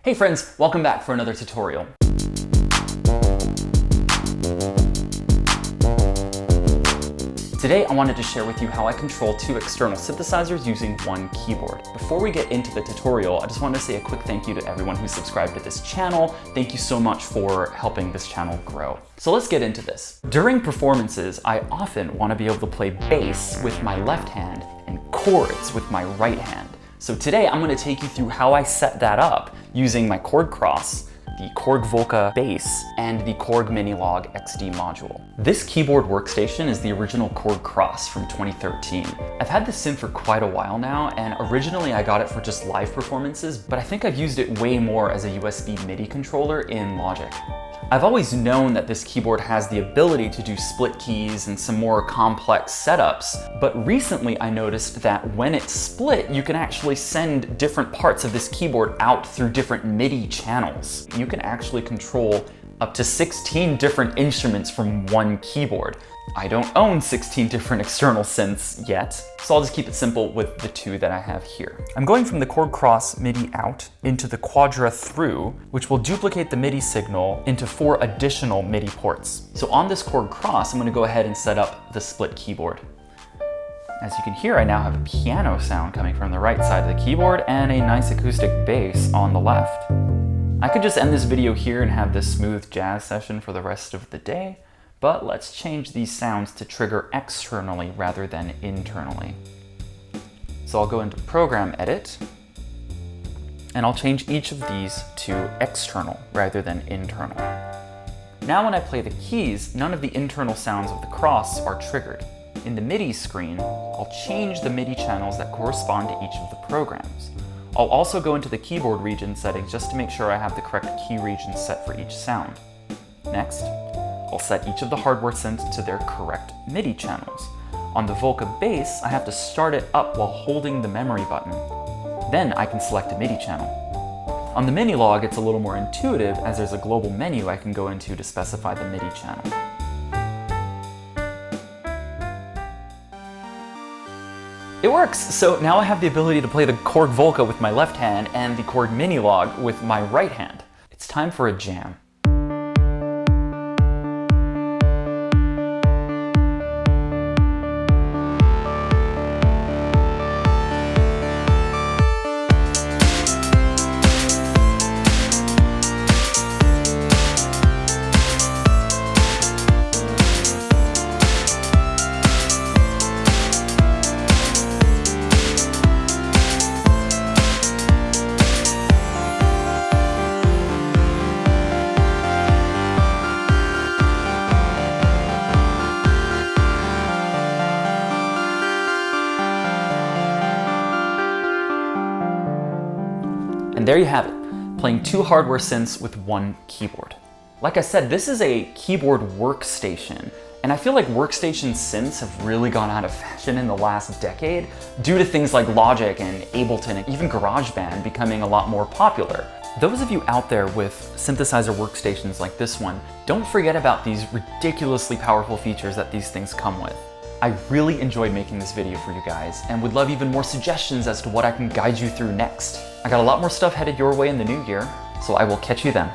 Hey friends, welcome back for another tutorial. Today I wanted to share with you how I control two external synthesizers using one keyboard. Before we get into the tutorial, I just wanted to say a quick thank you to everyone who subscribed to this channel. Thank you so much for helping this channel grow. So let's get into this. During performances, I often want to be able to play bass with my left hand and chords with my right hand. So today I'm going to take you through how I set that up using my Korg Kross, the Korg Volca bass, and the Korg Minilogue XD module. This keyboard workstation is the original Korg Kross from 2013. I've had this synth for quite a while now, and originally I got it for just live performances, but I think I've used it way more as a USB MIDI controller in Logic. I've always known that this keyboard has the ability to do split keys and some more complex setups, but recently I noticed that when it's split, you can actually send different parts of this keyboard out through different MIDI channels. You can actually control up to 16 different instruments from one keyboard. I don't own 16 different external synths yet, so I'll just keep it simple with the two that I have here. I'm going from the Korg Kross MIDI out into the Quadra through, which will duplicate the MIDI signal into 4 additional MIDI ports. So on this Korg Kross, I'm going to go ahead and set up the split keyboard. As you can hear, I now have a piano sound coming from the right side of the keyboard and a nice acoustic bass on the left. I could just end this video here and have this smooth jazz session for the rest of the day, but let's change these sounds to trigger externally rather than internally. So I'll go into Program Edit, and I'll change each of these to external rather than internal. Now when I play the keys, none of the internal sounds of the Kross are triggered. In the MIDI screen, I'll change the MIDI channels that correspond to each of the programs. I'll also go into the keyboard region settings just to make sure I have the correct key regions set for each sound. Next, I'll set each of the hardware synths to their correct MIDI channels. On the Volca bass, I have to start it up while holding the memory button. Then I can select a MIDI channel. On the Minilogue, it's a little more intuitive as there's a global menu I can go into to specify the MIDI channel. It works! So now I have the ability to play the Korg Volca with my left hand and the Korg Minilogue with my right hand. It's time for a jam. And there you have it, playing 2 hardware synths with 1 keyboard. Like I said, this is a keyboard workstation, and I feel like workstation synths have really gone out of fashion in the last decade due to things like Logic and Ableton and even GarageBand becoming a lot more popular. Those of you out there with synthesizer workstations like this one, don't forget about these ridiculously powerful features that these things come with. I really enjoyed making this video for you guys and would love even more suggestions as to what I can guide you through next. I got a lot more stuff headed your way in the new year, so I will catch you then.